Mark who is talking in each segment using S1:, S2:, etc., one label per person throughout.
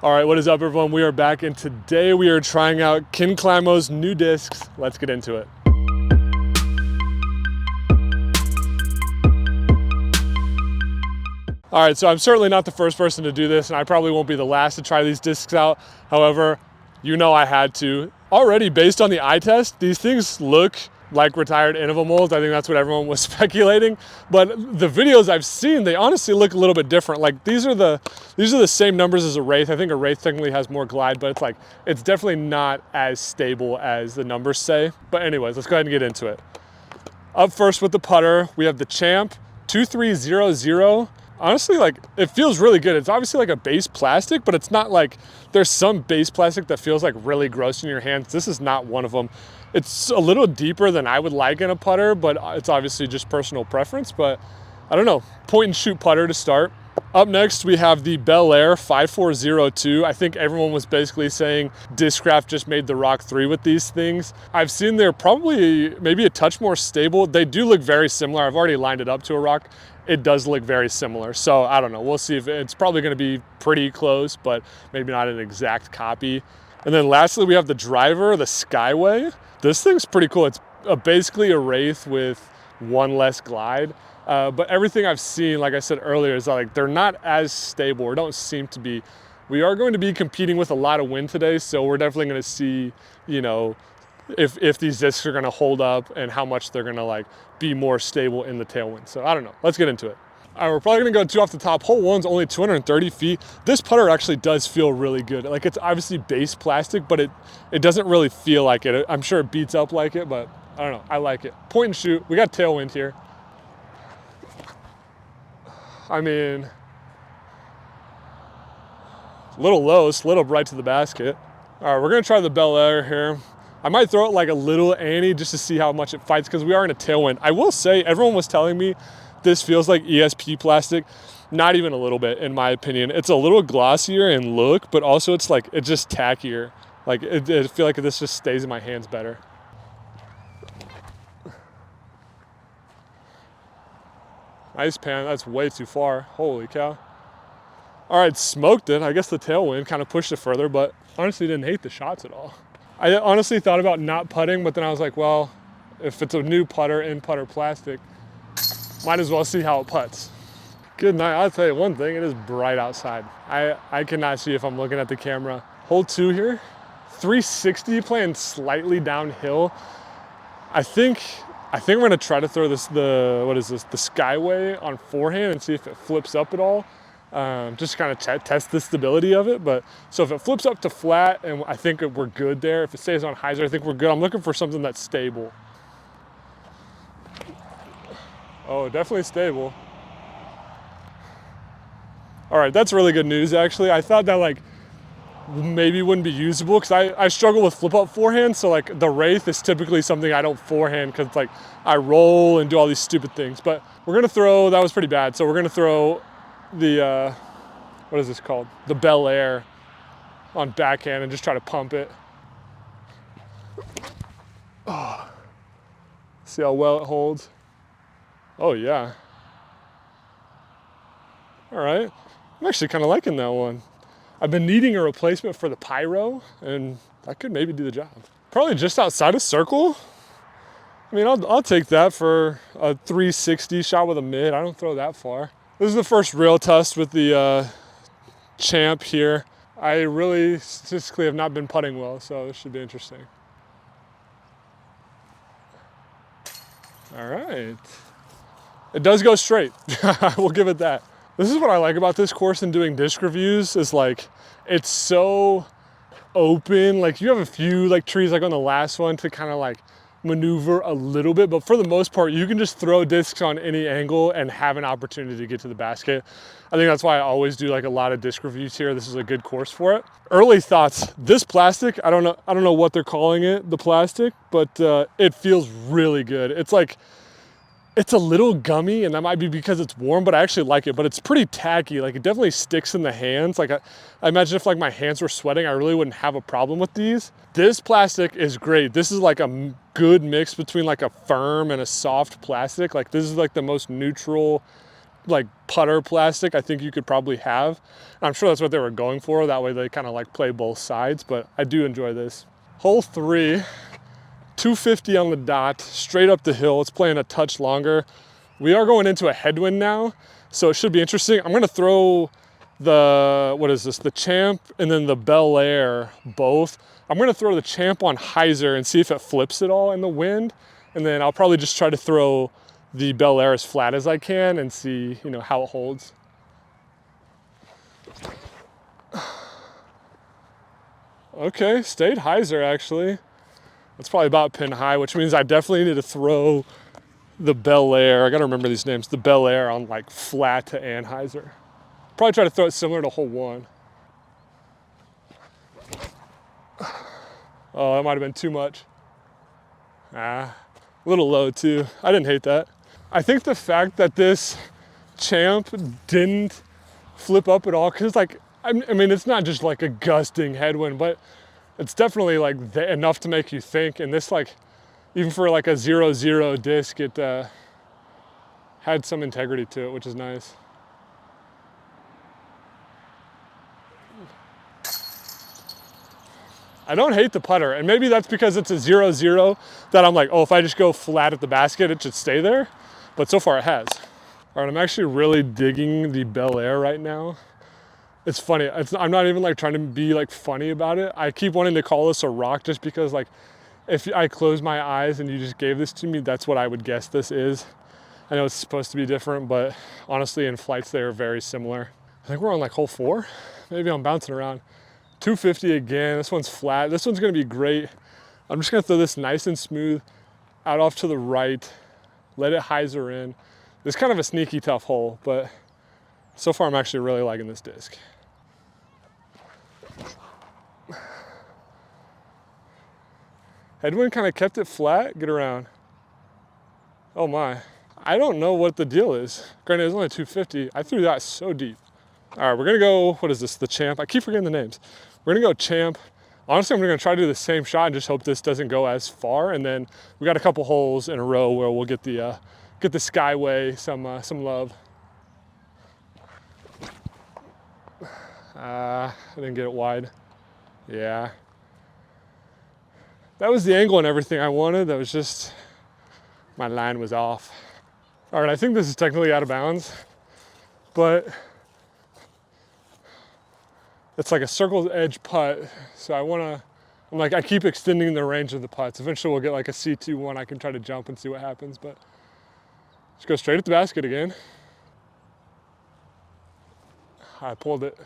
S1: All right, what is up, everyone? We are back, and today we are trying out Climo's new discs. Let's get into it. All right, so I'm certainly not the first person to do this, and I probably won't be the last to try these discs out. However, you know I had to. Already, based on the eye test, these things look like retired interval molds. I think that's what everyone was speculating. But the videos I've seen, they honestly look a little bit different. Like these are the same numbers as a Wraith. I think a Wraith technically has more glide, but it's definitely not as stable as the numbers say. But anyways, let's go ahead and get into it. Up first with the putter, we have the Champ 2300. Honestly, it feels really good. It's obviously like a base plastic, but it's not like, there's some base plastic that feels like really gross in your hands. This is not one of them. It's a little deeper than I would like in a putter, but it's obviously just personal preference. But I don't know, point and shoot putter to start. Up next, we have the Bel Air 5402. I think everyone was basically saying Discraft just made the Rock 3 with these things. I've seen they're probably maybe a touch more stable. They do look very similar. I've already lined it up to a Rock. It does look very similar. So I don't know, we'll see if it's probably gonna be pretty close, but maybe not an exact copy. And then lastly, we have the Driver, the Skyway. This thing's pretty cool. It's basically a Wraith with one less glide. But everything I've seen, like I said earlier, is like they're not as stable or don't seem to be. We are going to be competing with a lot of wind today, so we're definitely going to see, you know, if these discs are going to hold up and how much they're going to be more stable in the tailwind. So I don't know. Let's get into it. All right, we're probably gonna go 2 off the top. Hole 1's only 230 feet. This putter actually does feel really good. Like, it's obviously base plastic, but it doesn't really feel like it. I'm sure it beats up like it, but I don't know, I like it. Point and shoot, we got tailwind here. I mean, a little low, slid up right to the basket. All right, we're gonna try the Bel Air here. I might throw it like a little Annie just to see how much it fights, because we are in a tailwind. I will say, everyone was telling me this feels like ESP plastic. Not even a little bit, in my opinion. It's a little glossier in look, but also it's just tackier. I feel like this just stays in my hands better. Nice pan, that's way too far. Holy cow. All right, smoked it. I guess the tailwind kind of pushed it further, but honestly didn't hate the shots at all. I honestly thought about not putting, but then I was like, well, if it's a new putter in putter plastic, might as well see how it putts. Good night. I'll tell you one thing, it is bright outside. I cannot see if I'm looking at the camera. Hole 2 here, 360, playing slightly downhill. I think we're gonna try to throw the Skyway on forehand and see if it flips up at all. Just kind of test the stability of it. But so if it flips up to flat, and I think we're good there. If it stays on hyzer, I think we're good. I'm looking for something that's stable. Oh, definitely stable. All right, that's really good news, actually. I thought that maybe wouldn't be usable, because I struggle with flip up forehand. So the Wraith is typically something I don't forehand, because I roll and do all these stupid things. But we're gonna throw, that was pretty bad. So we're gonna throw the, what is this called? The Bel Air on backhand and just try to pump it. Oh. See how well it holds. Oh yeah. All right, I'm actually kind of liking that one. I've been needing a replacement for the Pyro, and that could maybe do the job. Probably just outside of circle. I mean, I'll take that for a 360 shot with a mid. I don't throw that far. This is the first real test with the Champ here. I really statistically have not been putting well, so this should be interesting. All right. It does go straight. I will give it that. This is what I like about this course and doing disc reviews, is it's so open. You have a few trees on the last one to kind of maneuver a little bit, but for the most part, you can just throw discs on any angle and have an opportunity to get to the basket. I think that's why I always do a lot of disc reviews here. This is a good course for it. Early thoughts, this plastic, I don't know what they're calling it, the plastic, but it feels really good. It's a little gummy, and that might be because it's warm, but I actually like it. But it's pretty tacky. It definitely sticks in the hands. I imagine if my hands were sweating, I really wouldn't have a problem with these. This plastic is great. This is a good mix between a firm and a soft plastic. This is the most neutral like putter plastic I think you could probably have. And I'm sure that's what they were going for. That way they kind of like play both sides, but I do enjoy this. Hole 3, 250 on the dot, straight up the hill. It's playing a touch longer. We are going into a headwind now, so it should be interesting. I'm gonna throw the, what is this? The Champ and then the Bel Air both. I'm gonna throw the Champ on hyzer and see if it flips at all in the wind. And then I'll probably just try to throw the Bel Air as flat as I can and see, you know, how it holds. Okay, stayed hyzer actually. That's probably about pin high, which means I definitely need to throw the Bel Air. I gotta remember these names. The Bel Air on like flat to anhyzer. Probably try to throw it similar to hole 1. Oh, that might have been too much. A little low too. I didn't hate that. I think the fact that this Champ didn't flip up at all, because like, I mean, it's not just like a gusting headwind, but it's definitely like enough to make you think. And this, like, even for like a 0-0 disc, it had some integrity to it, which is nice. I don't hate the putter, and maybe that's because it's a 0-0 that I'm like, oh, if I just go flat at the basket, it should stay there. But so far it has. All right, I'm actually really digging the Bel Air right now. It's funny, I'm not even like trying to be like funny about it. I keep wanting to call this a rock just because like, if I close my eyes and you just gave this to me, that's what I would guess this is. I know it's supposed to be different, but honestly in flights they are very similar. I think we're on like hole 4. Maybe I'm bouncing around. 250 again, this one's flat. This one's gonna be great. I'm just gonna throw this nice and smooth out off to the right, let it hyzer in. This is kind of a sneaky tough hole, but so far I'm actually really liking this disc. Headwind kind of kept it flat, get around. Oh my. I don't know what the deal is. Granted, it's only 250. I threw that so deep. All right, we're gonna go, what is this, the Champ? I keep forgetting the names. We're gonna go Champ. Honestly, I'm gonna try to do the same shot and just hope this doesn't go as far. And then we got a couple holes in a row where we'll get the Skyway some love. I didn't get it wide. Yeah. That was the angle and everything I wanted. That was just, my line was off. All right, I think this is technically out of bounds, but it's like a circle edge putt. So I keep extending the range of the putts. Eventually we'll get like a C2 one. I can try to jump and see what happens, but just go straight at the basket again. I pulled it.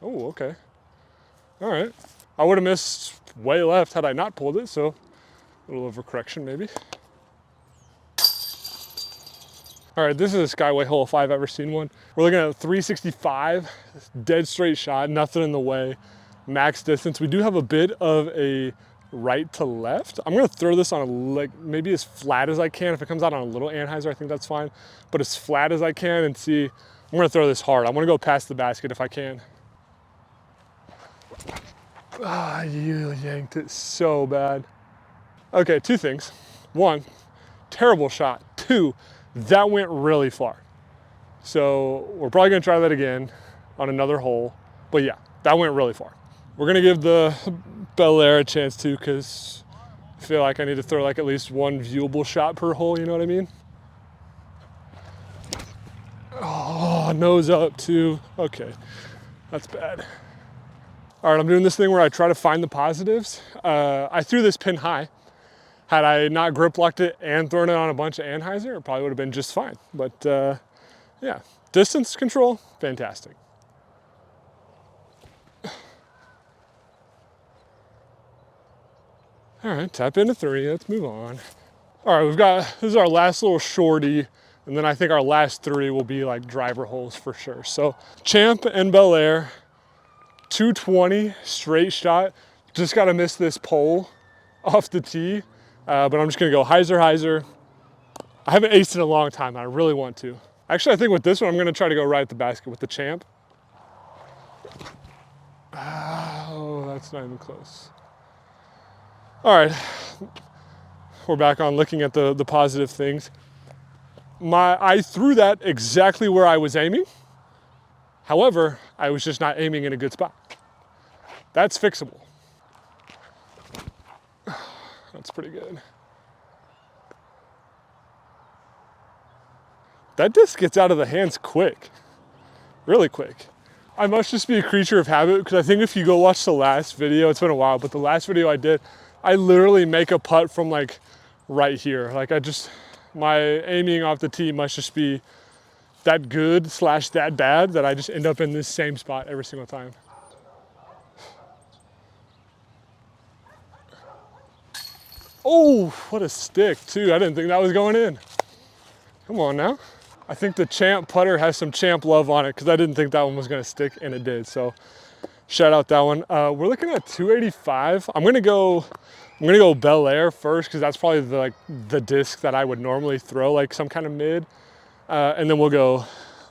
S1: Oh, okay. All right. I would have missed way left had I not pulled it, so a little overcorrection maybe. All right, this is a Skyway hole if I've ever seen one. We're looking at 365, dead straight shot, nothing in the way, max distance. We do have a bit of a right to left. I'm gonna throw this on a, like, maybe as flat as I can. If it comes out on a little anhyzer, I think that's fine, but as flat as I can and see. I'm gonna throw this hard. I wanna go past the basket if I can. Ah, you yanked it so bad. Okay, 2 things. 1, terrible shot. 2, that went really far. So we're probably gonna try that again on another hole. But yeah, that went really far. We're gonna give the Bel Air a chance too, because I feel like I need to throw like at least 1 viewable shot per hole, you know what I mean? Oh, nose up too. Okay, that's bad. All right, I'm doing this thing where I try to find the positives. I threw this pin high. Had I not grip locked it and thrown it on a bunch of anhyzer, it probably would have been just fine. But yeah, distance control, fantastic. All right, tap into 3, let's move on. All right, this is our last little shorty, and then I think our last 3 will be like driver holes for sure. So Champ and Bel Air, 220 straight shot. Just gotta miss this pole off the tee, but I'm just gonna go hyzer. I haven't aced in a long time, and I really want to. Actually, I think with this one, I'm gonna try to go right at the basket with the Champ. Oh, that's not even close. All right, we're back on looking at the positive things. I threw that exactly where I was aiming. However, I was just not aiming in a good spot. That's fixable. That's pretty good. That disc gets out of the hands quick, really quick. I must just be a creature of habit, because I think if you go watch the last video, it's been a while, but the last video I did, I literally make a putt from like right here. Like my aiming off the tee must just be that good / that bad that I just end up in this same spot every single time. Oh, what a stick too. I didn't think that was going in. Come on now. I think the Champ putter has some Champ love on it, because I didn't think that one was gonna stick, and it did. So shout out that one. We're looking at 285. I'm gonna go Bel Air first, because that's probably the disc that I would normally throw, like some kind of mid. And then we'll go,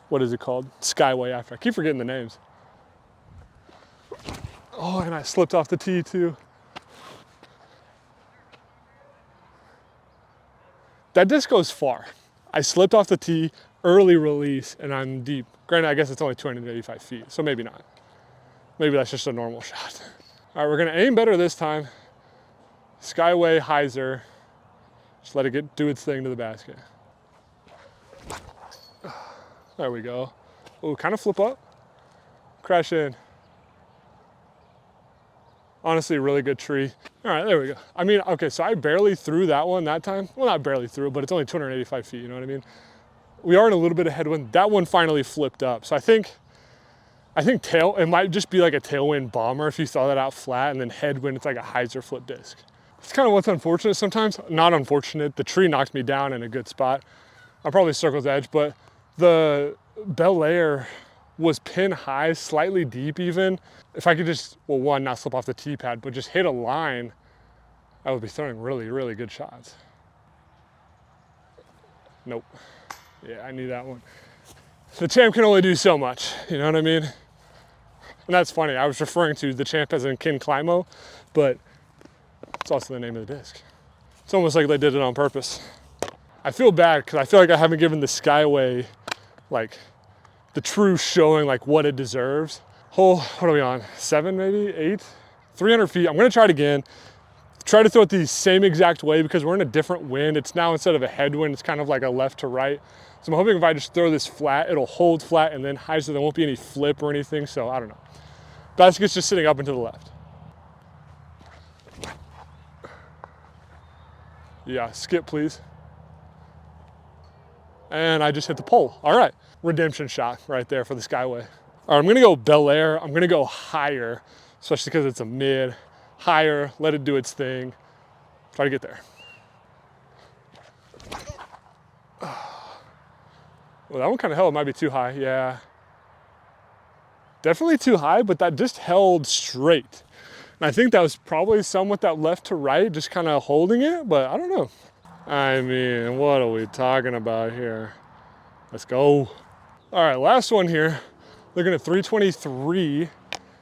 S1: what is it called? Skyway after. I keep forgetting the names. Oh, and I slipped off the tee too. That disc goes far. I slipped off the tee, early release, and I'm deep. Granted, I guess it's only 285 feet, so maybe not. Maybe that's just a normal shot. All right, we're gonna aim better this time. Skyway, hyzer. Just let it do its thing to the basket. There we go. Oh, kind of flip up. Crash in. Honestly, really good tree. All right, there we go. I mean, okay, so I barely threw that one that time. Well, not barely threw it, but it's only 285 feet, you know what I mean? We are in a little bit of headwind. That one finally flipped up. So I think it might just be like a tailwind bomber if you saw that out flat, and then headwind, it's like a hyzer flip disc. It's kind of what's unfortunate sometimes. Not unfortunate, the tree knocked me down in a good spot. I'll probably circle the edge, but the Bel Air was pin high, slightly deep even. If I could just, well, one, not slip off the tee pad, but just hit a line, I would be throwing really, really good shots. Nope. Yeah, I knew that one. The Champ can only do so much, you know what I mean? And that's funny, I was referring to the Champ as in Kin Climo, but it's also the name of the disc. It's almost like they did it on purpose. I feel bad, because I feel like I haven't given the Skyway, like, the true showing, like, what it deserves. Hole, what are we on? 7 maybe, 8? 300 feet, I'm gonna try it again. Try to throw it the same exact way, because we're in a different wind. It's now, instead of a headwind, it's kind of like a left to right. So I'm hoping if I just throw this flat, it'll hold flat and then high, so there won't be any flip or anything. So I don't know. Basket's just sitting up and to the left. Yeah, skip please. And I just hit the pole. All right, redemption shot right there for the Skyway. All right, I'm gonna go Bel Air. I'm gonna go higher, especially because it's a mid. Higher, let it do its thing. Try to get there. Well, that one kind of held, it might be too high, yeah. Definitely too high, but that just held straight. And I think that was probably somewhat that left to right, just kind of holding it, but I don't know. I mean, what are we talking about here? Let's go. All right, last one here. Looking at 323.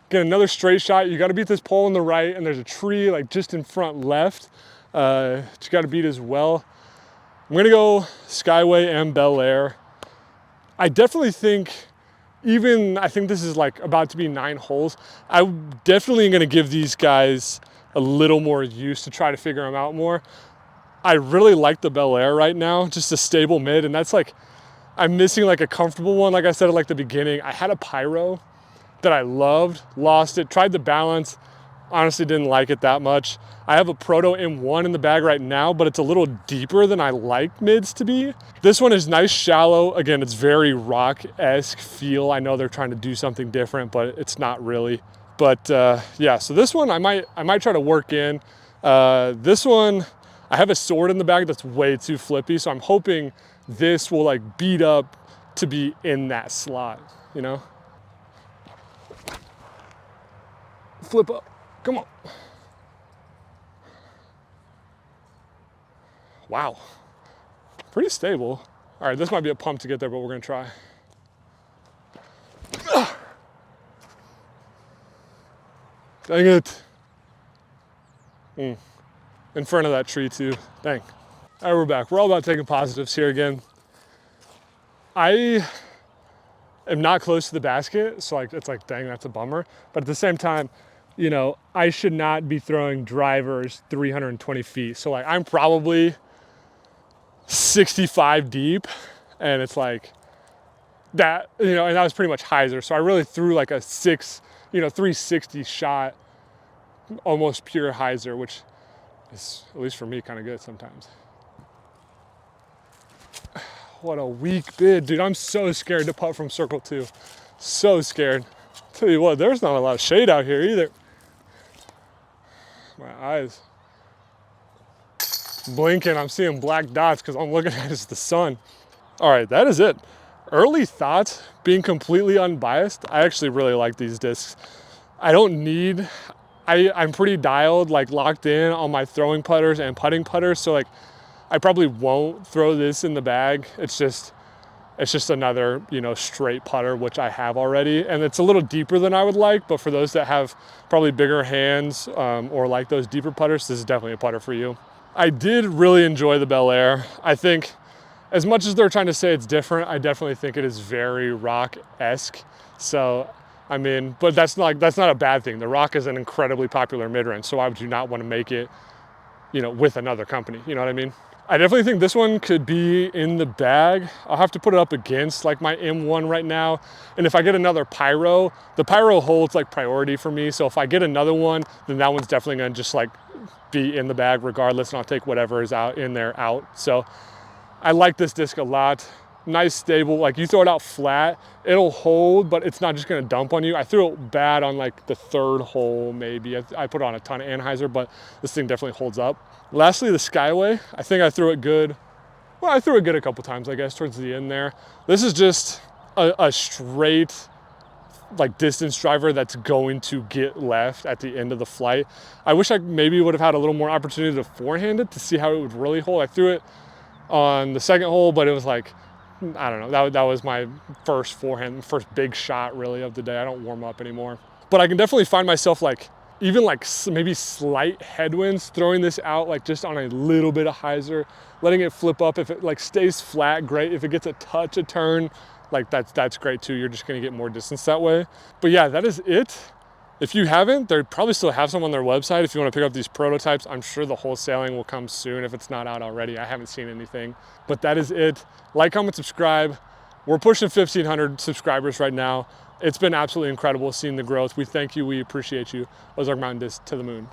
S1: Get another straight shot. You got to beat this pole on the right, and there's a tree like just in front left. You got to beat as well. I'm gonna go Skyway and Bel Air. I definitely think, I think this is like about to be 9 holes. I'm definitely gonna give these guys a little more use to try to figure them out more. I really like the Bel Air right now, just a stable mid, and that's like, I'm missing like a comfortable one. Like I said at like the beginning, I had a Pyro that I loved, lost it, tried the balance, honestly didn't like it that much. I have a Proto M1 in the bag right now, but it's a little deeper than I like mids to be. This one is nice shallow. Again, it's very rock-esque feel. I know they're trying to do something different, but it's not really. But yeah, so this one I might try to work in. This one, I have a sword in the bag that's way too flippy, so I'm hoping this will like beat up to be in that slot, you know? Flip up, come on. Wow, pretty stable. All right, this might be a pump to get there, but we're gonna try. Dang it. In front of that tree too, dang. All right, we're back. We're all about taking positives here again. I am not close to the basket, so like it's like, dang, that's a bummer. But at the same time, you know, I should not be throwing drivers 320 feet. So like I'm probably 65 deep, and it's like that, you know, and that was pretty much hyzer. So I really threw like a 360 shot, almost pure hyzer, which is, at least for me, kind of good sometimes. What a weak bid, dude. I'm so scared to putt from circle 2. So scared. Tell you what, there's not a lot of shade out here either. My eyes blinking. I'm seeing black dots because all I'm looking at is the sun. All right, that is it. Early thoughts, being completely unbiased, I actually really like these discs. I don't need, I'm pretty dialed, like locked in on my throwing putters and putting putters. So like, I probably won't throw this in the bag. It's just another, you know, straight putter, which I have already. And it's a little deeper than I would like, but for those that have probably bigger hands or like those deeper putters, this is definitely a putter for you. I did really enjoy the Bel Air. I think as much as they're trying to say it's different, I definitely think it is very rock-esque. So, I mean, but that's not a bad thing. The Rock is an incredibly popular mid-range, so why would you not want to make it, you know, with another company? You know what I mean? I definitely think this one could be in the bag. I'll have to put it up against like my M1 right now. And if I get another Pyro, the Pyro holds like priority for me. So if I get another one, then that one's definitely gonna just like be in the bag regardless, and I'll take whatever is out in there out. So I like this disc a lot. Nice, stable, like you throw it out flat, it'll hold, but it's not just gonna dump on you. I threw it bad on like the 3rd hole, maybe. I put on a ton of anhyzer, but this thing definitely holds up. Lastly, the Skyway, I think I threw it good. Well, I threw it good a couple times, I guess, towards the end there. This is just a straight, like distance driver that's going to get left at the end of the flight. I wish I maybe would have had a little more opportunity to forehand it to see how it would really hold. I threw it on the 2nd hole, but it was like, I don't know, that was my first big shot really of the day. I don't warm up anymore. But I can definitely find myself like, even like maybe slight headwinds, throwing this out like just on a little bit of hyzer, letting it flip up. If it like stays flat, great. If it gets a touch, a turn, like that's great too. You're just gonna get more distance that way. But yeah, that is it. If you haven't, they probably still have some on their website. If you want to pick up these prototypes, I'm sure the wholesaling will come soon if it's not out already. I haven't seen anything, but that is it. Like, comment, subscribe. We're pushing 1,500 subscribers right now. It's been absolutely incredible seeing the growth. We thank you, we appreciate you. Ozark Mountain Disc to the moon.